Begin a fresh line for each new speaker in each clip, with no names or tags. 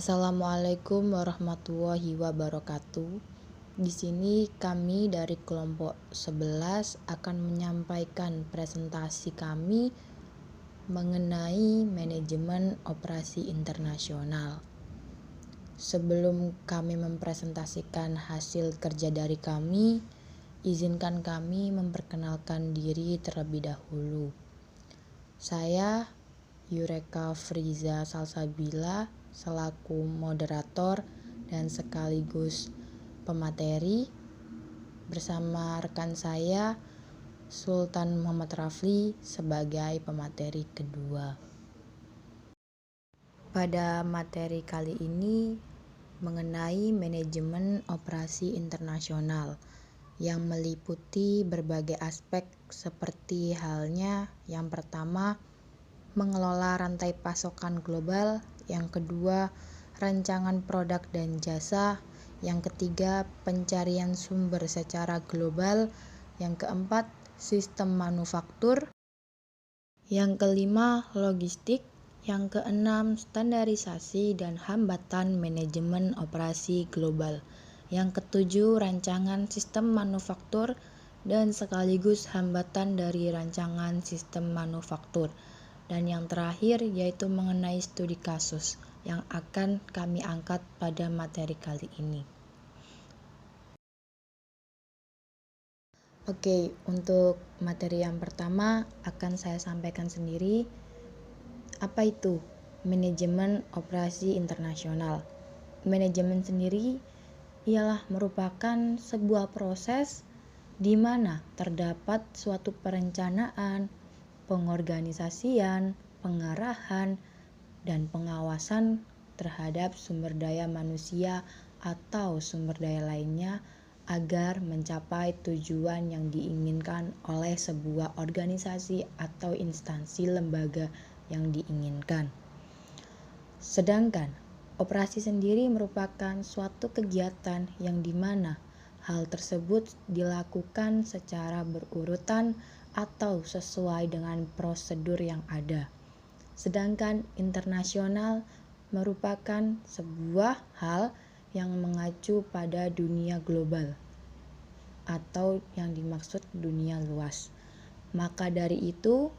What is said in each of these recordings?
Assalamualaikum warahmatullahi wabarakatuh. Di sini kami dari kelompok 11 akan menyampaikan presentasi kami mengenai manajemen operasi internasional. Sebelum kami mempresentasikan hasil kerja dari kami, izinkan kami memperkenalkan diri terlebih dahulu. Saya Yureka Friza Salsabila selaku moderator dan sekaligus pemateri bersama rekan saya Sultan Muhammad Rafli sebagai pemateri kedua. Pada materi kali ini mengenai manajemen operasi internasional yang meliputi berbagai aspek seperti halnya yang pertama, mengelola rantai pasokan global, yang kedua, rancangan produk dan jasa, yang ketiga, pencarian sumber secara global, yang keempat, sistem manufaktur, yang kelima, logistik, yang keenam, standarisasi dan hambatan manajemen operasi global, yang ketujuh, rancangan sistem manufaktur dan sekaligus hambatan dari rancangan sistem manufaktur. Dan yang terakhir yaitu mengenai studi kasus yang akan kami angkat pada materi kali ini. Oke, untuk materi yang pertama akan saya sampaikan sendiri. Apa itu manajemen operasi internasional? Manajemen sendiri ialah merupakan sebuah proses di mana terdapat suatu perencanaan, pengorganisasian, pengarahan, dan pengawasan terhadap sumber daya manusia atau sumber daya lainnya agar mencapai tujuan yang diinginkan oleh sebuah organisasi atau instansi lembaga yang diinginkan. Sedangkan operasi sendiri merupakan suatu kegiatan yang dimana hal tersebut dilakukan secara berurutan atau sesuai dengan prosedur yang ada. Sedangkan internasional merupakan sebuah hal yang mengacu pada dunia global atau yang dimaksud dunia luas. Maka dari itu,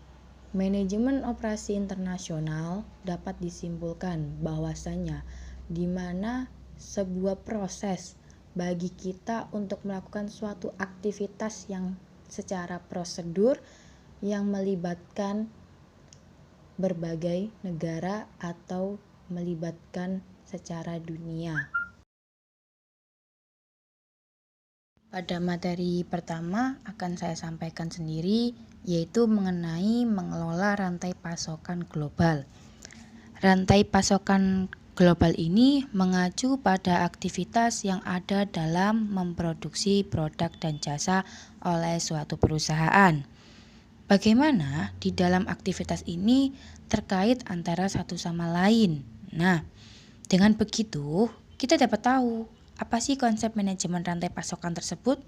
manajemen operasi internasional dapat disimpulkan bahwasanya di mana sebuah proses bagi kita untuk melakukan suatu aktivitas yang secara prosedur yang melibatkan berbagai negara atau melibatkan secara dunia. Pada materi pertama akan saya sampaikan sendiri, yaitu mengenai mengelola rantai pasokan global. Rantai pasokan global ini mengacu pada aktivitas yang ada dalam memproduksi produk dan jasa oleh suatu perusahaan. Bagaimana di dalam aktivitas ini terkait antara satu sama lain. Nah, dengan begitu kita dapat tahu apa sih konsep manajemen rantai pasokan tersebut?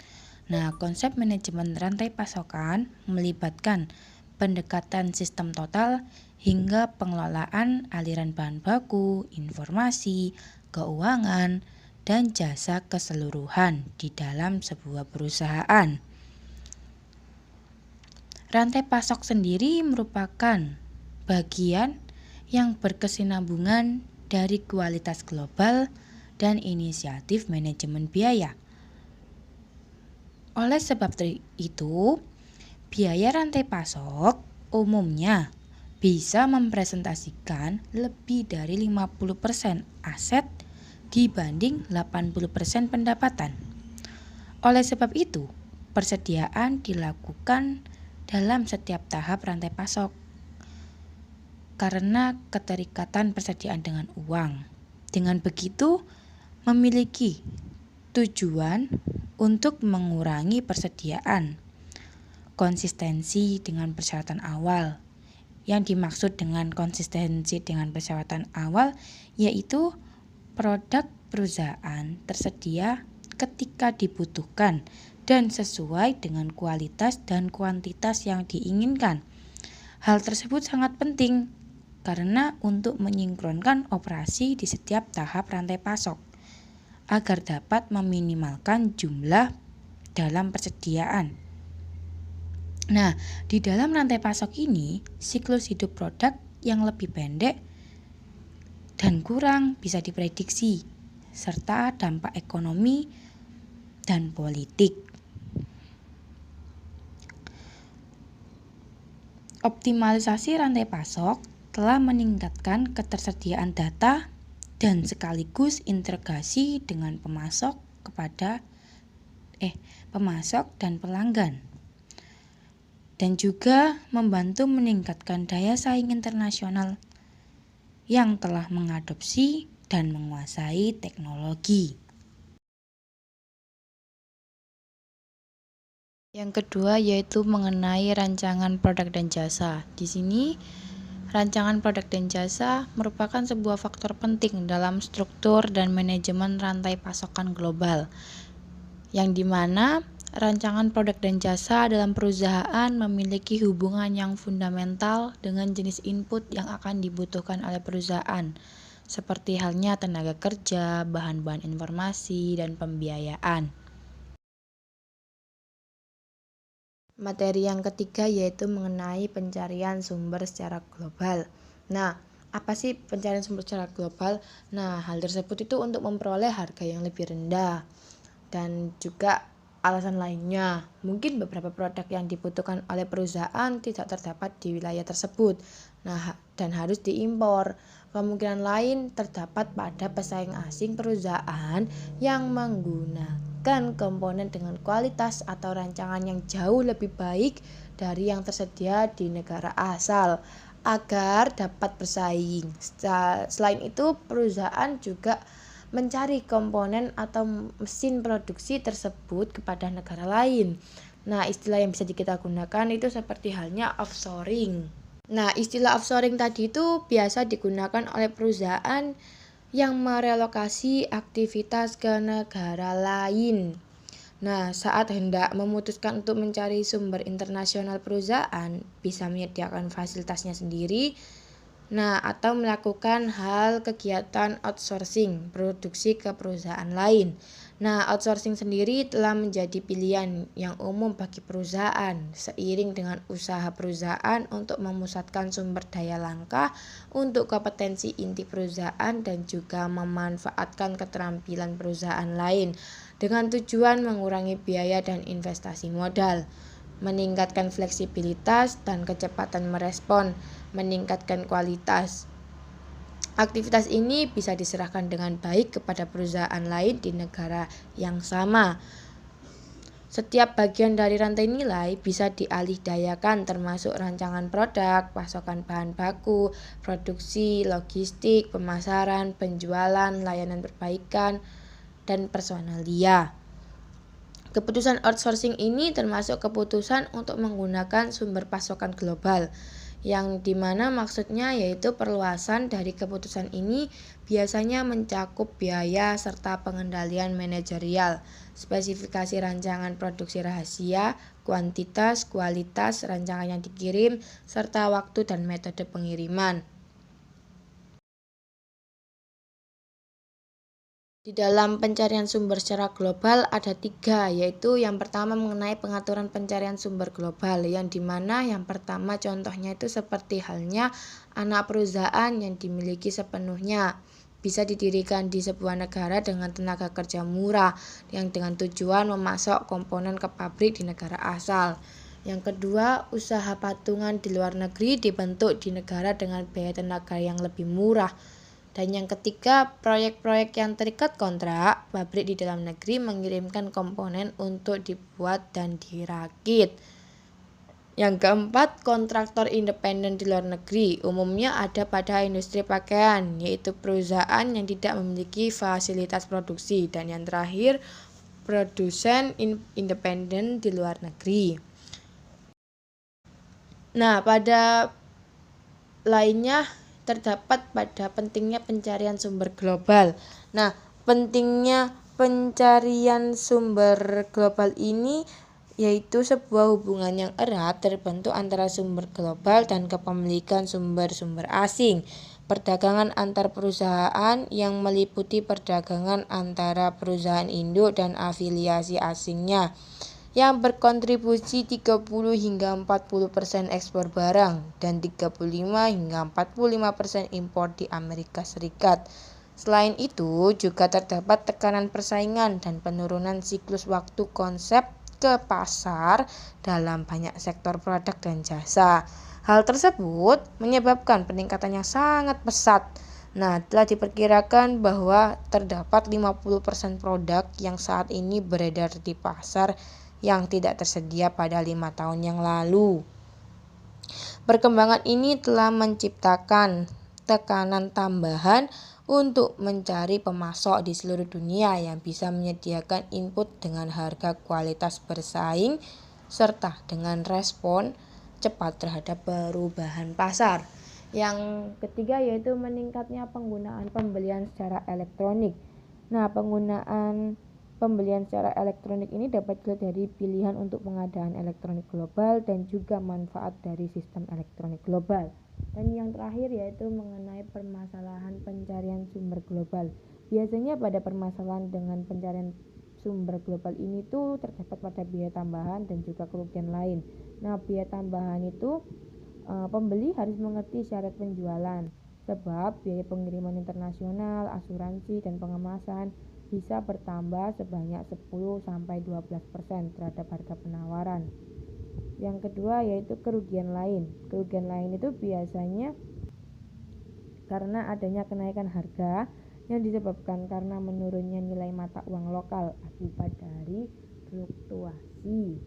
Nah, konsep manajemen rantai pasokan melibatkan pendekatan sistem total hingga pengelolaan aliran bahan baku, informasi, keuangan, dan jasa keseluruhan di dalam sebuah perusahaan. Rantai pasok sendiri merupakan bagian yang berkesinambungan dari kualitas global dan inisiatif manajemen biaya. Oleh sebab itu, biaya rantai pasok umumnya bisa mempresentasikan lebih dari 50% aset dibanding 80% pendapatan. Oleh sebab itu, persediaan dilakukan dalam setiap tahap rantai pasok karena keterikatan persediaan dengan uang. Dengan begitu, memiliki tujuan untuk mengurangi persediaan. Konsistensi dengan persyaratan awal. Yang dimaksud dengan konsistensi dengan persyaratan awal yaitu produk perusahaan tersedia ketika dibutuhkan dan sesuai dengan kualitas dan kuantitas yang diinginkan. Hal tersebut sangat penting karena untuk menyinkronkan operasi di setiap tahap rantai pasok agar dapat meminimalkan jumlah dalam persediaan. Nah, di dalam rantai pasok ini, siklus hidup produk yang lebih pendek dan kurang bisa diprediksi, serta dampak ekonomi dan politik. Optimalisasi rantai pasok telah meningkatkan ketersediaan data dan sekaligus integrasi dengan pemasok dan pelanggan. Dan juga membantu meningkatkan daya saing internasional yang telah mengadopsi dan menguasai teknologi. Yang kedua yaitu mengenai rancangan produk dan jasa. Di sini, rancangan produk dan jasa merupakan sebuah faktor penting dalam struktur dan manajemen rantai pasokan global, yang dimana rancangan produk dan jasa dalam perusahaan memiliki hubungan yang fundamental dengan jenis input yang akan dibutuhkan oleh perusahaan, seperti halnya tenaga kerja, bahan-bahan informasi, dan pembiayaan. Materi yang ketiga yaitu mengenai pencarian sumber secara global. Nah, apa sih pencarian sumber secara global? Nah, hal tersebut itu untuk memperoleh harga yang lebih rendah dan juga alasan lainnya. Mungkin beberapa produk yang dibutuhkan oleh perusahaan tidak terdapat di wilayah tersebut. Nah, dan harus diimpor. Kemungkinan lain terdapat pada pesaing asing perusahaan yang menggunakan komponen dengan kualitas atau rancangan yang jauh lebih baik dari yang tersedia di negara asal agar dapat bersaing. Selain itu, perusahaan juga mencari komponen atau mesin produksi tersebut kepada negara lain. Nah, istilah yang bisa kita gunakan itu seperti halnya offshoring. Nah, istilah offshoring tadi itu biasa digunakan oleh perusahaan yang merelokasi aktivitas ke negara lain. Nah, saat hendak memutuskan untuk mencari sumber internasional, perusahaan bisa menyediakan fasilitasnya sendiri. Nah, atau melakukan hal kegiatan outsourcing produksi ke perusahaan lain. Nah, outsourcing sendiri telah menjadi pilihan yang umum bagi perusahaan seiring dengan usaha perusahaan untuk memusatkan sumber daya langka untuk kompetensi inti perusahaan dan juga memanfaatkan keterampilan perusahaan lain dengan tujuan mengurangi biaya dan investasi modal, meningkatkan fleksibilitas dan kecepatan merespon, meningkatkan kualitas. Aktivitas ini bisa diserahkan dengan baik kepada perusahaan lain di negara yang sama. Setiap bagian dari rantai nilai bisa dialihdayakan termasuk rancangan produk, pasokan bahan baku, produksi, logistik, pemasaran, penjualan, layanan perbaikan, dan personalia. Keputusan outsourcing ini termasuk keputusan untuk menggunakan sumber pasokan global, yang dimana maksudnya yaitu perluasan dari keputusan ini biasanya mencakup biaya serta pengendalian manajerial, spesifikasi rancangan produksi rahasia, kuantitas, kualitas rancangan yang dikirim, serta waktu dan metode pengiriman. Di dalam pencarian sumber secara global ada 3, yaitu yang pertama mengenai pengaturan pencarian sumber global, yang dimana yang pertama contohnya itu seperti halnya anak perusahaan yang dimiliki sepenuhnya, bisa didirikan di sebuah negara dengan tenaga kerja murah yang dengan tujuan memasok komponen ke pabrik di negara asal. Yang kedua, usaha patungan di luar negeri dibentuk di negara dengan biaya tenaga yang lebih murah. Dan yang ketiga, proyek-proyek yang terikat kontrak, pabrik di dalam negeri mengirimkan komponen untuk dibuat dan dirakit. Yang keempat, kontraktor independen di luar negeri, umumnya ada pada industri pakaian, yaitu perusahaan yang tidak memiliki fasilitas produksi. Dan yang terakhir, produsen independen di luar negeri. Nah, pada lainnya terdapat pada pentingnya pencarian sumber global. Nah, pentingnya pencarian sumber global ini yaitu sebuah hubungan yang erat terbentuk antara sumber global dan kepemilikan sumber-sumber asing. Perdagangan antar perusahaan yang meliputi perdagangan antara perusahaan induk dan afiliasi asingnya, yang berkontribusi 30 hingga 40% ekspor barang dan 35 hingga 45% impor di Amerika Serikat. Selain itu, juga terdapat tekanan persaingan dan penurunan siklus waktu konsep ke pasar dalam banyak sektor produk dan jasa. Hal tersebut menyebabkan peningkatan yang sangat pesat. Nah, telah diperkirakan bahwa terdapat 50% produk yang saat ini beredar di pasar yang tidak tersedia pada 5 tahun yang lalu. Perkembangan ini telah menciptakan tekanan tambahan untuk mencari pemasok di seluruh dunia yang bisa menyediakan input dengan harga kualitas bersaing serta dengan respon cepat terhadap perubahan pasar. Yang ketiga yaitu meningkatnya penggunaan pembelian secara elektronik. Nah, penggunaan pembelian secara elektronik ini dapat dilihat dari pilihan untuk pengadaan elektronik global dan juga manfaat dari sistem elektronik global. Dan yang terakhir yaitu mengenai permasalahan pencarian sumber global. Biasanya pada permasalahan dengan pencarian sumber global ini tuh terdapat pada biaya tambahan dan juga kerugian lain. Nah, biaya tambahan itu pembeli harus mengerti syarat penjualan, sebab biaya pengiriman internasional, asuransi, dan pengemasan bisa bertambah sebanyak 10-12% terhadap harga penawaran. Yang kedua yaitu kerugian lain. Kerugian lain itu biasanya karena adanya kenaikan harga yang disebabkan karena menurunnya nilai mata uang lokal akibat dari fluktuasi.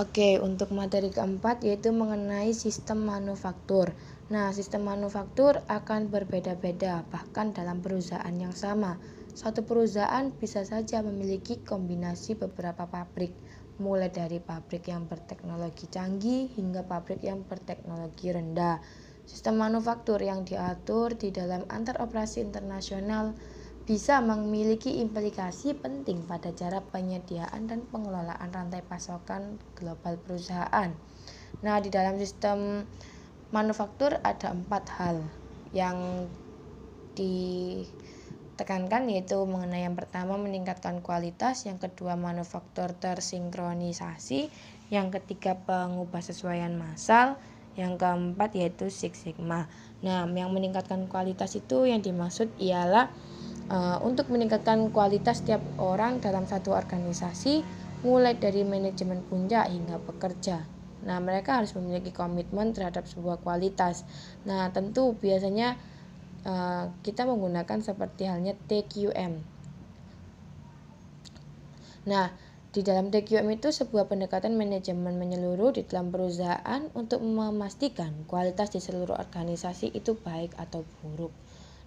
Oke, untuk materi keempat yaitu mengenai sistem manufaktur. Nah, sistem manufaktur akan berbeda-beda bahkan dalam perusahaan yang sama. Satu perusahaan bisa saja memiliki kombinasi beberapa pabrik, mulai dari pabrik yang berteknologi canggih hingga pabrik yang berteknologi rendah. Sistem manufaktur yang diatur di dalam antar operasi internasional bisa memiliki implikasi penting pada cara penyediaan dan pengelolaan rantai pasokan global perusahaan. Nah, di dalam sistem manufaktur ada 4 hal yang ditekankan, yaitu mengenai yang pertama meningkatkan kualitas, yang kedua manufaktur tersinkronisasi, yang ketiga pengubah sesuaian massal, yang keempat yaitu Six Sigma. Nah, yang meningkatkan kualitas itu yang dimaksud ialah untuk meningkatkan kualitas setiap orang dalam satu organisasi, mulai dari manajemen puncak hingga pekerja. Nah, mereka harus memiliki komitmen terhadap sebuah kualitas. Nah, tentu biasanya kita menggunakan seperti halnya TQM. Nah, di dalam TQM itu sebuah pendekatan manajemen menyeluruh di dalam perusahaan untuk memastikan kualitas di seluruh organisasi itu baik atau buruk.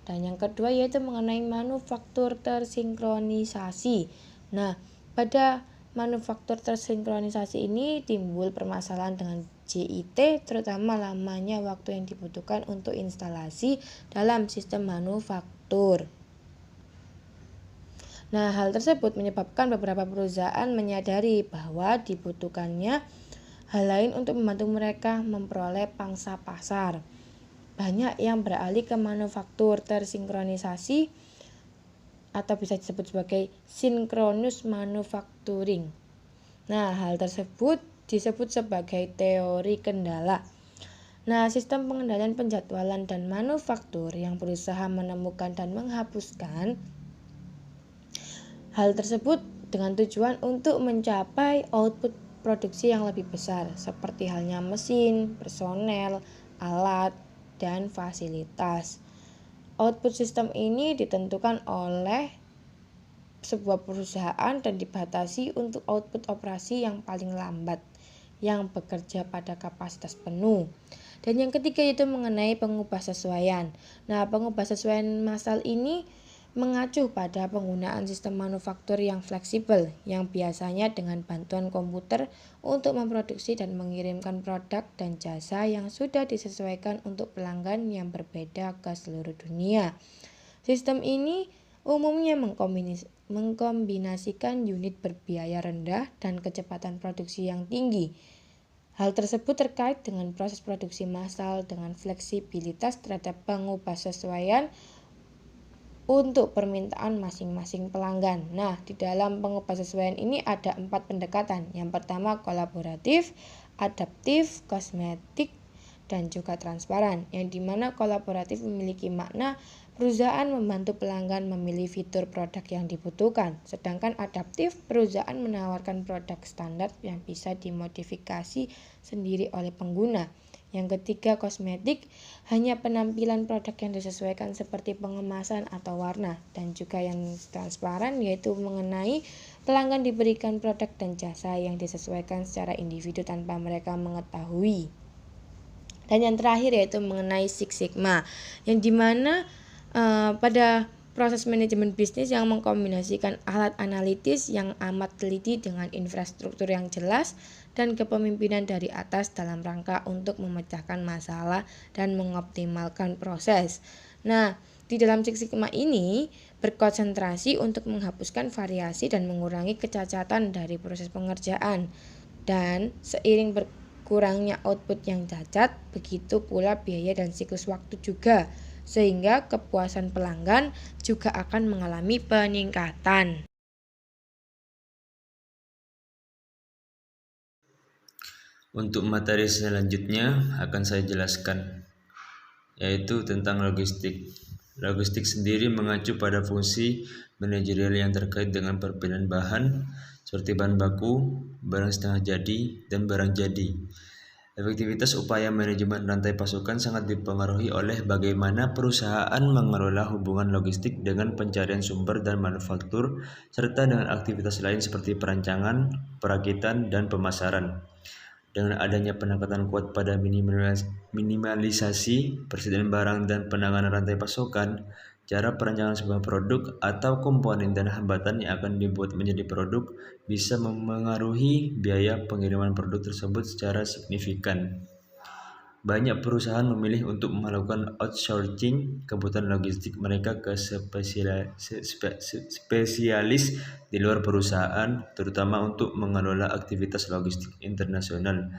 Dan yang kedua yaitu mengenai manufaktur tersinkronisasi. Nah, pada manufaktur tersinkronisasi ini timbul permasalahan dengan JIT, terutama lamanya waktu yang dibutuhkan untuk instalasi dalam sistem manufaktur. Nah, hal tersebut menyebabkan beberapa perusahaan menyadari bahwa dibutuhkannya hal lain untuk membantu mereka memperoleh pangsa pasar. Banyak yang beralih ke manufaktur tersinkronisasi atau bisa disebut sebagai synchronous manufacturing. Nah, hal tersebut disebut sebagai teori kendala. Nah, sistem pengendalian penjadwalan dan manufaktur yang berusaha menemukan dan menghapuskan hal tersebut dengan tujuan untuk mencapai output produksi yang lebih besar, seperti halnya mesin, personel, alat, dan fasilitas. Output sistem ini ditentukan oleh sebuah perusahaan dan dibatasi untuk output operasi yang paling lambat yang bekerja pada kapasitas penuh. Dan yang ketiga yaitu mengenai pengubah sesuaian. Nah, pengubah sesuaian massal ini mengacu pada penggunaan sistem manufaktur yang fleksibel yang biasanya dengan bantuan komputer untuk memproduksi dan mengirimkan produk dan jasa yang sudah disesuaikan untuk pelanggan yang berbeda ke seluruh dunia. Sistem ini umumnya mengkombinasikan unit berbiaya rendah dan kecepatan produksi yang tinggi. Hal tersebut terkait dengan proses produksi massal dengan fleksibilitas terhadap pengubahsesuaian untuk permintaan masing-masing pelanggan. Nah, di dalam pengubahsesuaian ini ada 4 pendekatan. Yang pertama kolaboratif, adaptif, kosmetik, dan juga transparan. Yang dimana kolaboratif memiliki makna perusahaan membantu pelanggan memilih fitur produk yang dibutuhkan. Sedangkan adaptif, perusahaan menawarkan produk standar yang bisa dimodifikasi sendiri oleh pengguna. Yang ketiga kosmetik, hanya penampilan produk yang disesuaikan seperti pengemasan atau warna. Dan juga yang transparan yaitu mengenai pelanggan diberikan produk dan jasa yang disesuaikan secara individu tanpa mereka mengetahui. Dan yang terakhir yaitu mengenai Six Sigma, yang dimana pada proses manajemen bisnis yang mengkombinasikan alat analitis yang amat teliti dengan infrastruktur yang jelas dan kepemimpinan dari atas dalam rangka untuk memecahkan masalah dan mengoptimalkan proses. Nah, di dalam Six Sigma ini berkonsentrasi untuk menghapuskan variasi dan mengurangi kecacatan dari proses pengerjaan. Dan seiring berkurangnya output yang cacat, begitu pula biaya dan siklus waktu juga, sehingga kepuasan pelanggan juga akan mengalami peningkatan.
Untuk materi selanjutnya akan saya jelaskan, yaitu tentang logistik. Logistik sendiri mengacu pada fungsi manajerial yang terkait dengan perpindahan bahan seperti bahan baku, barang setengah jadi, dan barang jadi. Efektivitas upaya manajemen rantai pasokan sangat dipengaruhi oleh bagaimana perusahaan mengelola hubungan logistik dengan pencarian sumber dan manufaktur, serta dengan aktivitas lain seperti perancangan, perakitan, dan pemasaran. Dengan adanya penekanan kuat pada minimalisasi persediaan barang dan penanganan rantai pasokan, cara perancangan sebuah produk atau komponen dan hambatan yang akan dibuat menjadi produk bisa memengaruhi biaya pengiriman produk tersebut secara signifikan. Banyak perusahaan memilih untuk melakukan outsourcing kebutuhan logistik mereka ke spesialis di luar perusahaan, terutama untuk mengelola aktivitas logistik internasional.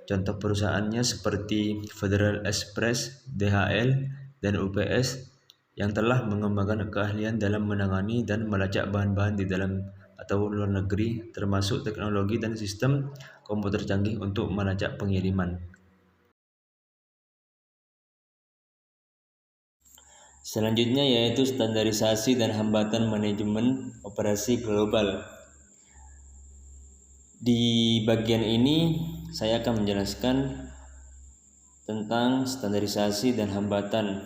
Contoh perusahaannya seperti Federal Express, DHL, dan UPS yang telah mengembangkan keahlian dalam menangani dan melacak bahan-bahan di dalam atau luar negeri, termasuk teknologi dan sistem komputer canggih untuk melacak pengiriman. Selanjutnya yaitu standarisasi dan hambatan manajemen operasi global. Di bagian ini saya akan menjelaskan tentang standarisasi dan hambatan.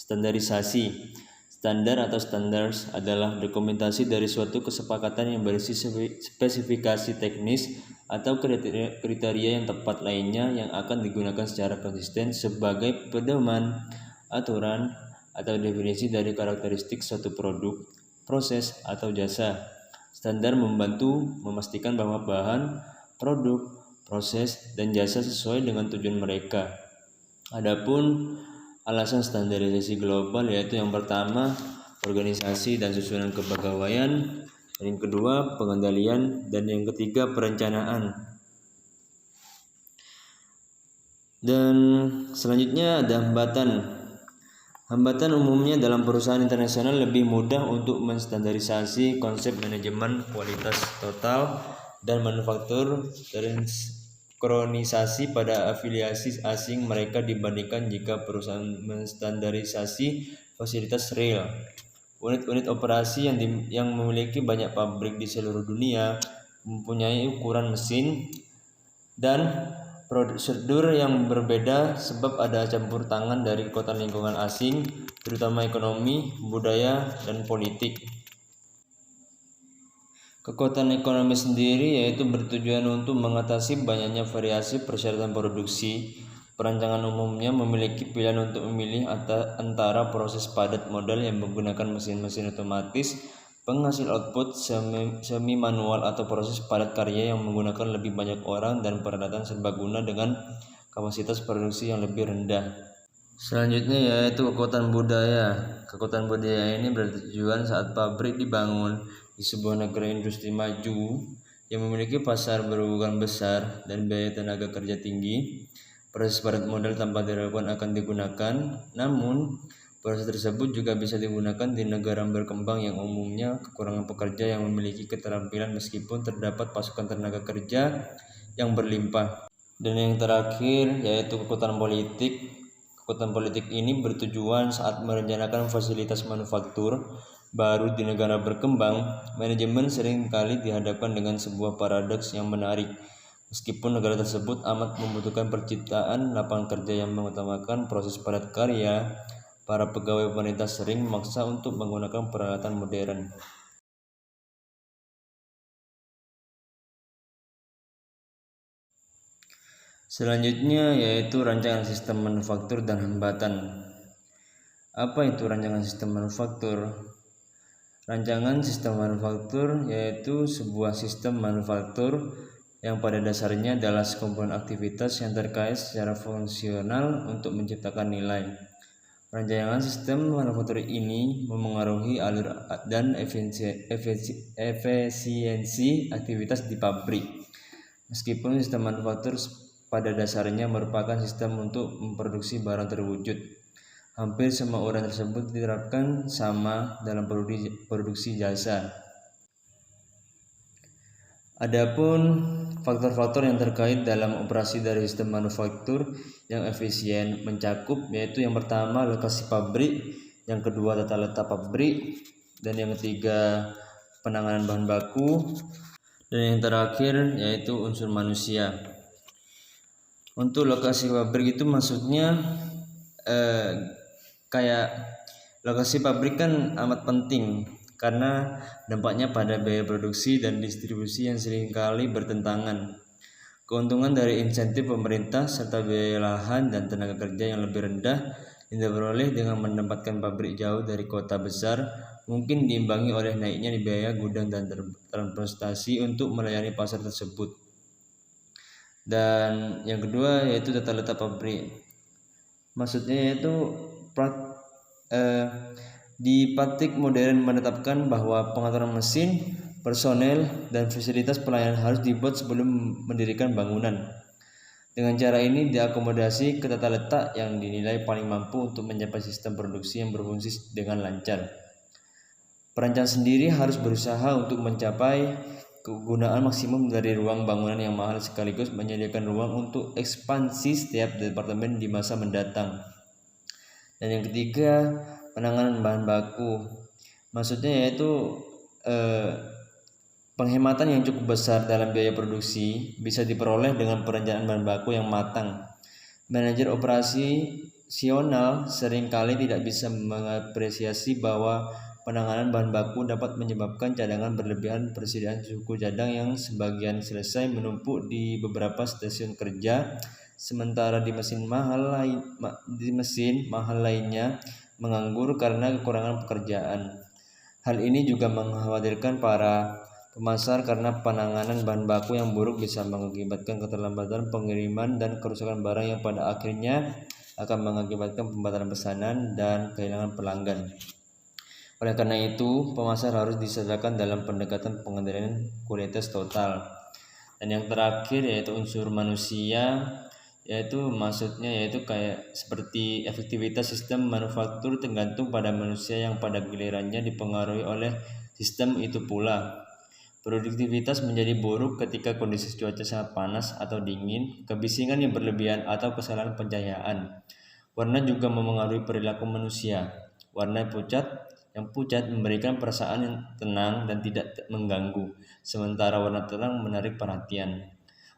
Standarisasi. Standar atau standards adalah dokumentasi dari suatu kesepakatan yang berisi spesifikasi teknis atau kriteria yang tepat lainnya yang akan digunakan secara konsisten sebagai pedoman, aturan, atau definisi dari karakteristik suatu produk, proses, atau jasa. Standar membantu memastikan bahwa bahan, produk, proses, dan jasa sesuai dengan tujuan mereka. Adapun alasan standarisasi global yaitu yang pertama, organisasi dan susunan kepegawaian, yang kedua, pengendalian, dan yang ketiga, perencanaan. Dan selanjutnya ada hambatan. Hambatan umumnya dalam perusahaan internasional lebih mudah untuk menstandarisasi konsep manajemen kualitas total dan manufaktur tersinkronisasi pada afiliasi asing mereka dibandingkan jika perusahaan menstandarisasi fasilitas real. Unit-unit operasi yang memiliki banyak pabrik di seluruh dunia mempunyai ukuran mesin dan prosedur yang berbeda sebab ada campur tangan dari kekuatan lingkungan asing, terutama ekonomi, budaya, dan politik. Kekuatan ekonomi sendiri yaitu bertujuan untuk mengatasi banyaknya variasi persyaratan produksi. Perancangan umumnya memiliki pilihan untuk memilih antara proses padat modal yang menggunakan mesin-mesin otomatis, penghasil output semi manual, atau proses padat karya yang menggunakan lebih banyak orang dan peralatan serbaguna dengan kapasitas produksi yang lebih rendah. Selanjutnya yaitu kekuatan budaya. Kekuatan budaya ini bertujuan saat pabrik dibangun di sebuah negara industri maju yang memiliki pasar berhubungan besar dan biaya tenaga kerja tinggi. Proses padat modal tanpa diragukan akan digunakan, namun proses tersebut juga bisa digunakan di negara berkembang yang umumnya kekurangan pekerja yang memiliki keterampilan meskipun terdapat pasukan tenaga kerja yang berlimpah. Dan yang terakhir yaitu kekuatan politik. Kekuatan politik ini bertujuan saat merencanakan fasilitas manufaktur baru di negara berkembang. Manajemen seringkali dihadapkan dengan sebuah paradoks yang menarik. Meskipun negara tersebut amat membutuhkan penciptaan lapangan kerja yang mengutamakan proses padat karya, para pegawai pemerintah sering memaksa untuk menggunakan peralatan modern. Selanjutnya yaitu rancangan sistem manufaktur dan hambatan. Apa itu rancangan sistem manufaktur? Rancangan sistem manufaktur yaitu sebuah sistem manufaktur yang pada dasarnya adalah sekumpulan aktivitas yang terkait secara fungsional untuk menciptakan nilai. Rancangan sistem manufaktur ini memengaruhi alur dan efisiensi aktivitas di pabrik. Meskipun sistem manufaktur pada dasarnya merupakan sistem untuk memproduksi barang terwujud, hampir semua uraian tersebut diterapkan sama dalam produksi jasa. Adapun faktor-faktor yang terkait dalam operasi dari sistem manufaktur yang efisien mencakup yaitu yang pertama lokasi pabrik, yang kedua tata letak pabrik, dan yang ketiga penanganan bahan baku, dan yang terakhir yaitu unsur manusia. Untuk lokasi pabrik itu maksudnya kayak lokasi pabrik kan amat penting karena dampaknya pada biaya produksi dan distribusi yang seringkali bertentangan. Keuntungan dari insentif pemerintah serta biaya lahan dan tenaga kerja yang lebih rendah yang diperoleh dengan menempatkan pabrik jauh dari kota besar mungkin diimbangi oleh naiknya biaya gudang dan transportasi untuk melayani pasar tersebut. Dan yang kedua yaitu tata letak pabrik. Maksudnya yaitu di pabrik modern menetapkan bahwa pengaturan mesin, personel, dan fasilitas pelayanan harus dibuat sebelum mendirikan bangunan. Dengan cara ini diakomodasi ke tata letak yang dinilai paling mampu untuk mencapai sistem produksi yang berfungsi dengan lancar. Perancang sendiri harus berusaha untuk mencapai kegunaan maksimum dari ruang bangunan yang mahal sekaligus menyediakan ruang untuk ekspansi setiap departemen di masa mendatang. Dan yang ketiga, penanganan bahan baku. Maksudnya yaitu penghematan yang cukup besar dalam biaya produksi bisa diperoleh dengan perencanaan bahan baku yang matang. Manajer operasional seringkali tidak bisa mengapresiasi bahwa penanganan bahan baku dapat menyebabkan cadangan berlebihan persediaan suku cadang yang sebagian selesai menumpuk di beberapa stasiun kerja, sementara di mesin mahal lainnya menganggur karena kekurangan pekerjaan. Hal ini juga mengkhawatirkan para pemasar karena penanganan bahan baku yang buruk bisa mengakibatkan keterlambatan pengiriman dan kerusakan barang yang pada akhirnya akan mengakibatkan pembatalan pesanan dan kehilangan pelanggan. Oleh karena itu, pemasar harus disertakan dalam pendekatan pengendalian kualitas total. Dan yang terakhir yaitu unsur manusia, yaitu maksudnya yaitu kayak seperti efektivitas sistem manufaktur tergantung pada manusia yang pada gilirannya dipengaruhi oleh sistem itu pula. Produktivitas menjadi buruk ketika kondisi cuaca sangat panas atau dingin, kebisingan yang berlebihan atau kesalahan pencahayaan. Warna juga memengaruhi perilaku manusia. Warna yang pucat memberikan perasaan yang tenang dan tidak mengganggu, sementara warna terang menarik perhatian.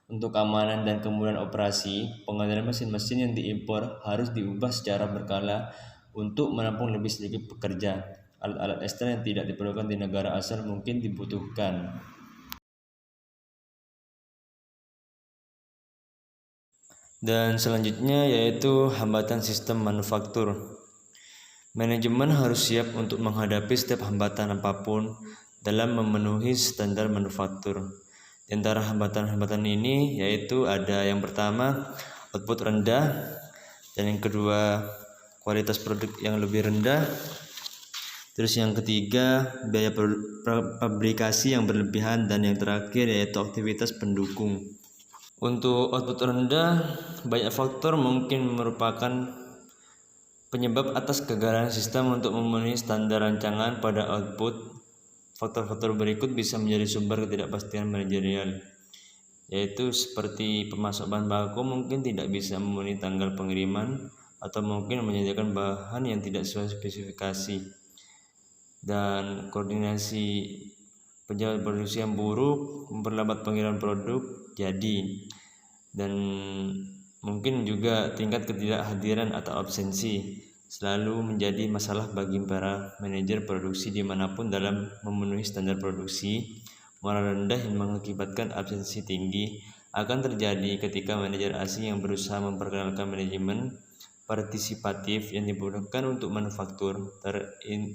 Untuk keamanan dan kemudahan operasi, pengendalian mesin-mesin yang diimpor harus diubah secara berkala untuk menampung lebih sedikit pekerja. Alat-alat ekstra yang tidak diperlukan di negara asal mungkin dibutuhkan. Dan selanjutnya yaitu hambatan sistem manufaktur. Manajemen harus siap untuk menghadapi setiap hambatan apapun dalam memenuhi standar manufaktur. Di antara hambatan-hambatan ini yaitu ada yang pertama output rendah, dan yang kedua kualitas produk yang lebih rendah. Terus yang ketiga, biaya pabrikasi yang berlebihan, dan yang terakhir yaitu aktivitas pendukung. Untuk output rendah, banyak faktor mungkin merupakan penyebab atas kegagalan sistem untuk memenuhi standar rancangan pada output. Faktor-faktor berikut bisa menjadi sumber ketidakpastian manajerial, yaitu seperti pemasok bahan baku mungkin tidak bisa memenuhi tanggal pengiriman, atau mungkin menyediakan bahan yang tidak sesuai spesifikasi, dan koordinasi pejabat produksi yang buruk memperlambat pengiriman produk jadi, dan mungkin juga tingkat ketidakhadiran atau absensi selalu menjadi masalah bagi para manajer produksi dimanapun dalam memenuhi standar produksi. Moral rendah yang mengakibatkan absensi tinggi akan terjadi ketika manajer asing yang berusaha memperkenalkan manajemen partisipatif yang dibutuhkan untuk manufaktur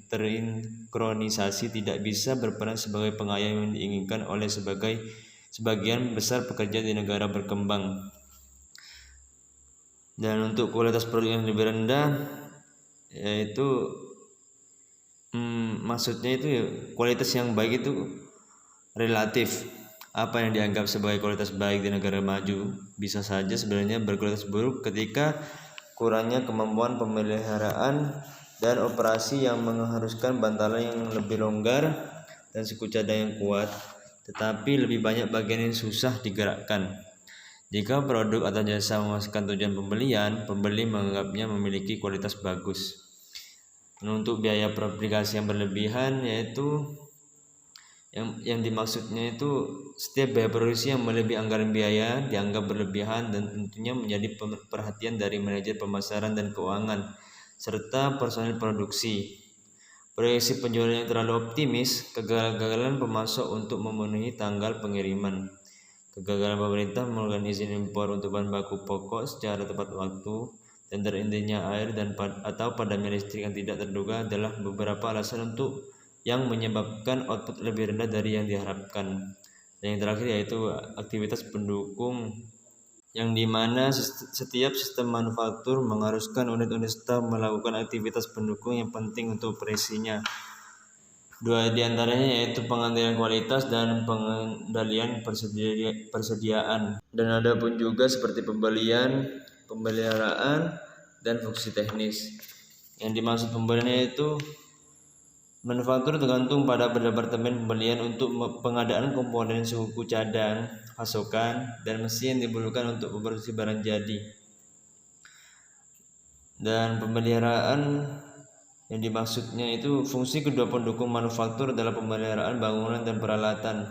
terinkronisasi tidak bisa berperan sebagai pengayom yang diinginkan oleh sebagian besar pekerja di negara berkembang. Dan untuk kualitas produk yang lebih rendah, yaitu maksudnya itu ya, kualitas yang baik itu relatif. Apa yang dianggap sebagai kualitas baik di negara maju bisa saja sebenarnya berkualitas buruk ketika kurangnya kemampuan pemeliharaan dan operasi yang mengharuskan bantalan yang lebih longgar dan suku cadang yang kuat, tetapi lebih banyak bagian yang susah digerakkan. Jika produk atau jasa memuaskan tujuan pembelian, pembeli menganggapnya memiliki kualitas bagus. Untuk biaya aplikasi yang berlebihan, yaitu yang dimaksudnya itu setiap biaya produksi yang melebihi anggaran biaya dianggap berlebihan dan tentunya menjadi perhatian dari manajer pemasaran dan keuangan serta personil produksi. Proyeksi penjualan yang terlalu optimis, kegagalan pemasok untuk memenuhi tanggal pengiriman, kegagalan pemerintah mengeluarkan izin impor untuk bahan baku pokok secara tepat waktu, dan terendahnya air atau padamnya listrik yang tidak terduga adalah beberapa alasan yang menyebabkan output lebih rendah dari yang diharapkan. Dan yang terakhir yaitu aktivitas pendukung, yang dimana setiap sistem manufaktur mengharuskan unit-unit staf melakukan aktivitas pendukung yang penting untuk operasinya. Dua di antaranya yaitu pengendalian kualitas dan pengendalian persediaan. Dan ada pun juga seperti pembelian, pemeliharaan, dan fungsi teknis. Yang dimaksud pembelian itu manufaktur tergantung pada departemen pembelian untuk pengadaan komponen suku cadang, pasokan, dan mesin yang diperlukan untuk memproduksi barang jadi. Dan pemeliharaan yang dimaksudnya itu fungsi kedua pendukung manufaktur adalah pemeliharaan bangunan dan peralatan.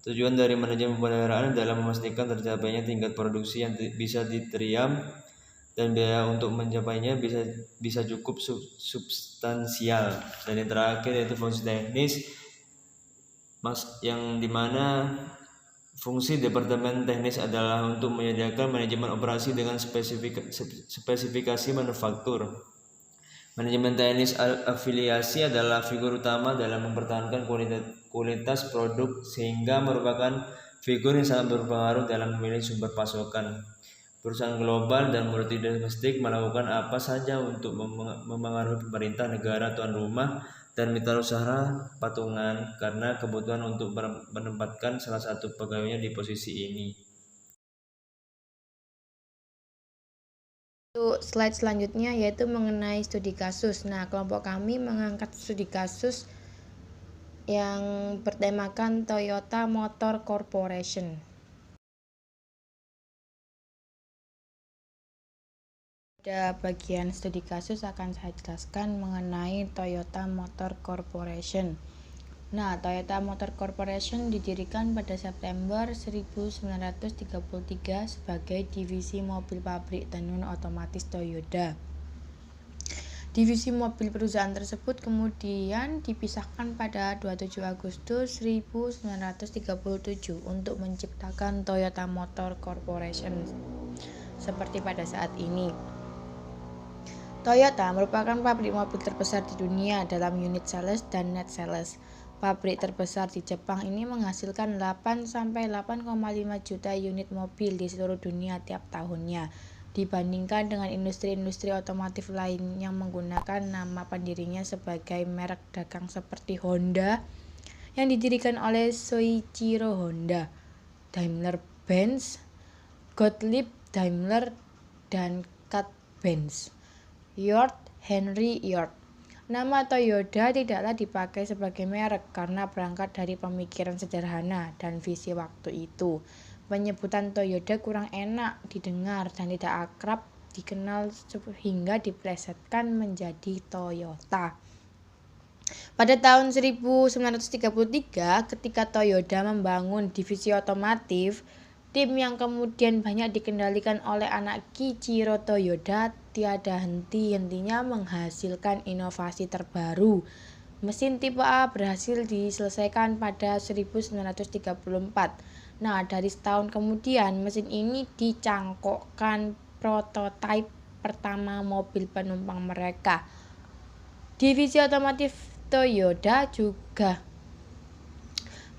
Tujuan dari manajemen pemeliharaan adalah memastikan tercapainya tingkat produksi yang bisa diteriam dan biaya untuk mencapainya bisa cukup substansial. Dan yang terakhir yaitu fungsi teknis, yang dimana fungsi departemen teknis adalah untuk menyediakan manajemen operasi dengan spesifikasi manufaktur. Manajemen teknis afiliasi adalah figur utama dalam mempertahankan kualitas produk sehingga merupakan figur yang sangat berpengaruh dalam memilih sumber pasokan. Perusahaan global dan multidomestik melakukan apa saja untuk memengaruhi pemerintah, negara tuan rumah, dan mitra usaha patungan karena kebutuhan untuk menempatkan salah satu pegawainya di posisi ini.
Untuk slide selanjutnya yaitu mengenai studi kasus. Nah, kelompok kami mengangkat studi kasus yang bertemakan Toyota Motor Corporation. Pada bagian studi kasus akan saya jelaskan mengenai Toyota Motor Corporation. Nah, Toyota Motor Corporation didirikan pada September 1933 sebagai divisi mobil pabrik tenun otomatis Toyota. Divisi mobil perusahaan tersebut kemudian dipisahkan pada 27 Agustus 1937 untuk menciptakan Toyota Motor Corporation seperti pada saat ini. Toyota merupakan pabrik mobil terbesar di dunia dalam unit sales dan net sales. Pabrik terbesar di Jepang ini menghasilkan 8-8,5 juta unit mobil di seluruh dunia tiap tahunnya. dibandingkan dengan industri-industri otomotif lain yang menggunakan nama pendirinya sebagai merek dagang seperti Honda yang didirikan oleh Soichiro Honda, Daimler-Benz, Gottlieb Daimler, dan Kat-Benz, Ford Henry Ford. Nama Toyota tidaklah dipakai sebagai merek karena berangkat dari pemikiran sederhana dan visi waktu itu. Penyebutan Toyota kurang enak didengar dan tidak akrab dikenal hingga diplesetkan menjadi Toyota. Pada tahun 1933, ketika Toyota membangun divisi otomotif, tim yang kemudian banyak dikendalikan oleh anak Kiichiro Toyoda tiada henti-hentinya menghasilkan inovasi terbaru. Mesin tipe A berhasil diselesaikan pada 1934. Nah, dari setahun kemudian mesin ini dicangkokkan prototipe pertama mobil penumpang mereka. Divisi otomotif Toyota juga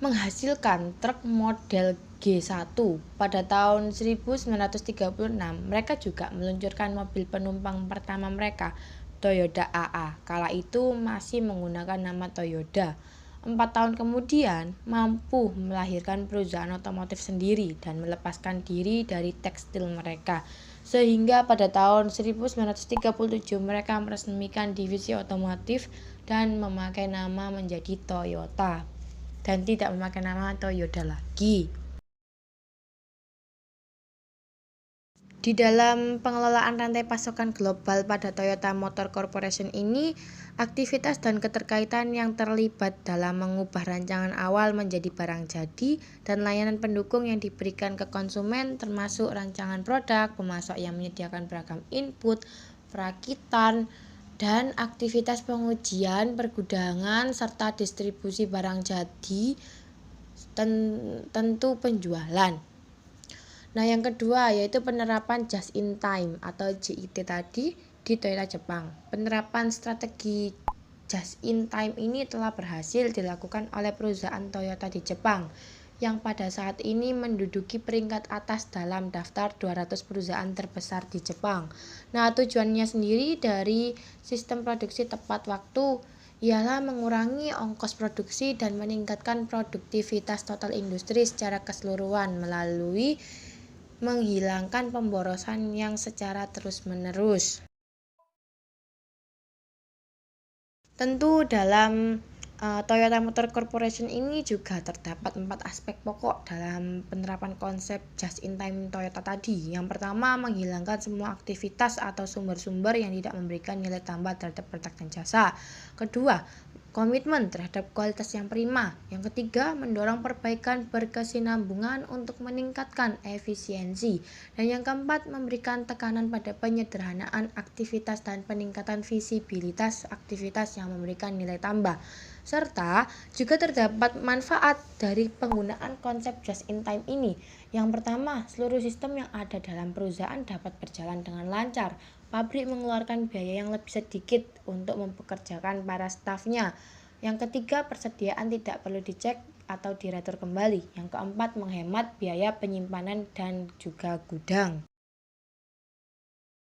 menghasilkan truk model G1. Pada tahun 1936, mereka juga meluncurkan mobil penumpang pertama mereka, Toyota AA. Kala itu masih menggunakan nama Toyota. 4 tahun kemudian, mampu melahirkan perusahaan otomotif sendiri dan melepaskan diri dari tekstil mereka. Sehingga pada tahun 1937 mereka meresmikan divisi otomotif dan memakai nama menjadi Toyota dan tidak memakai nama Toyota lagi. Di dalam pengelolaan rantai pasokan global pada Toyota Motor Corporation ini, aktivitas dan keterkaitan yang terlibat dalam mengubah rancangan awal menjadi barang jadi dan layanan pendukung yang diberikan ke konsumen termasuk rancangan produk, pemasok yang menyediakan beragam input, perakitan, dan aktivitas pengujian, pergudangan, serta distribusi barang jadi, tentu penjualan. Nah, yang kedua yaitu penerapan just in time atau JIT tadi di Toyota Jepang. Penerapan strategi just in time ini telah berhasil dilakukan oleh perusahaan Toyota di Jepang yang pada saat ini menduduki peringkat atas dalam daftar 200 perusahaan terbesar di Jepang. Nah, tujuannya sendiri dari sistem produksi tepat waktu ialah mengurangi ongkos produksi dan meningkatkan produktivitas total industri secara keseluruhan melalui menghilangkan pemborosan yang secara terus-menerus. Tentu dalam Toyota Motor Corporation ini juga terdapat 4 aspek pokok dalam penerapan konsep just in time Toyota tadi. Yang pertama, menghilangkan semua aktivitas atau sumber-sumber yang tidak memberikan nilai tambah terhadap produk dan jasa. Kedua, komitmen terhadap kualitas yang prima. Yang ketiga, mendorong perbaikan berkesinambungan untuk meningkatkan efisiensi. Dan yang keempat, memberikan tekanan pada penyederhanaan aktivitas dan peningkatan visibilitas aktivitas yang memberikan nilai tambah. Serta juga terdapat manfaat dari penggunaan konsep just in time ini. Yang pertama, seluruh sistem yang ada dalam perusahaan dapat berjalan dengan lancar. Pabrik mengeluarkan biaya yang lebih sedikit untuk mempekerjakan para stafnya. Yang ketiga, persediaan tidak perlu dicek atau diretur kembali. Yang keempat, menghemat biaya penyimpanan dan juga gudang.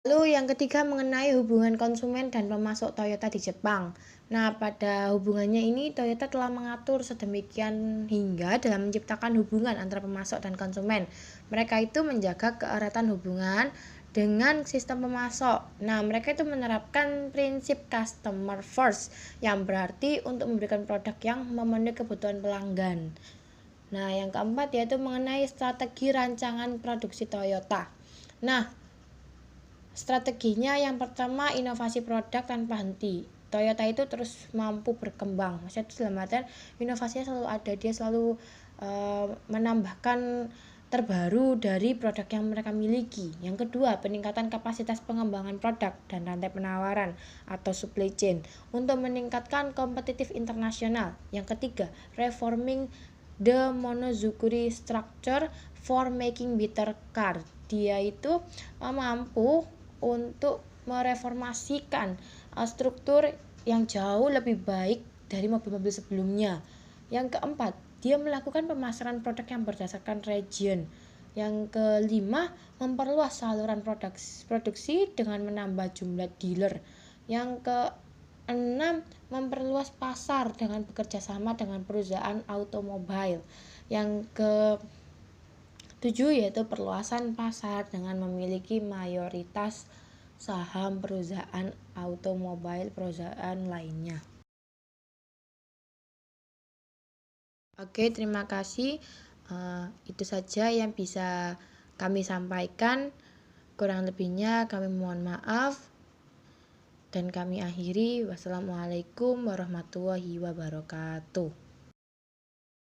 Lalu yang ketiga mengenai hubungan konsumen dan pemasok Toyota di Jepang. Nah, pada hubungannya ini Toyota telah mengatur sedemikian hingga dalam menciptakan hubungan antara pemasok dan konsumen. Mereka itu menjaga keeratan hubungan dengan sistem pemasok. Nah, mereka itu menerapkan prinsip customer first yang berarti untuk memberikan produk yang memenuhi kebutuhan pelanggan. Nah, yang keempat yaitu mengenai strategi rancangan produksi Toyota. Nah, strateginya yang pertama inovasi produk tanpa henti. Toyota itu terus mampu berkembang. Maksudnya itu dalam artian inovasinya selalu ada, dia selalu menambahkan terbaru dari produk yang mereka miliki. Yang kedua, peningkatan kapasitas pengembangan produk dan rantai penawaran atau supply chain untuk meningkatkan kompetitif internasional. Yang ketiga, reforming the monozukuri structure for making better car. Dia itu mampu untuk mereformasikan struktur yang jauh lebih baik dari mobil-mobil sebelumnya. Yang keempat, dia melakukan pemasaran produk yang berdasarkan region. Yang kelima, memperluas saluran produksi dengan menambah jumlah dealer. Yang keenam, memperluas pasar dengan bekerja sama dengan perusahaan automobil. Yang ketujuh yaitu perluasan pasar dengan memiliki mayoritas saham perusahaan automobil perusahaan lainnya. Oke, terima kasih. Itu saja yang bisa kami sampaikan. Kurang lebihnya kami mohon maaf. Dan kami akhiri. Wassalamualaikum warahmatullahi wabarakatuh.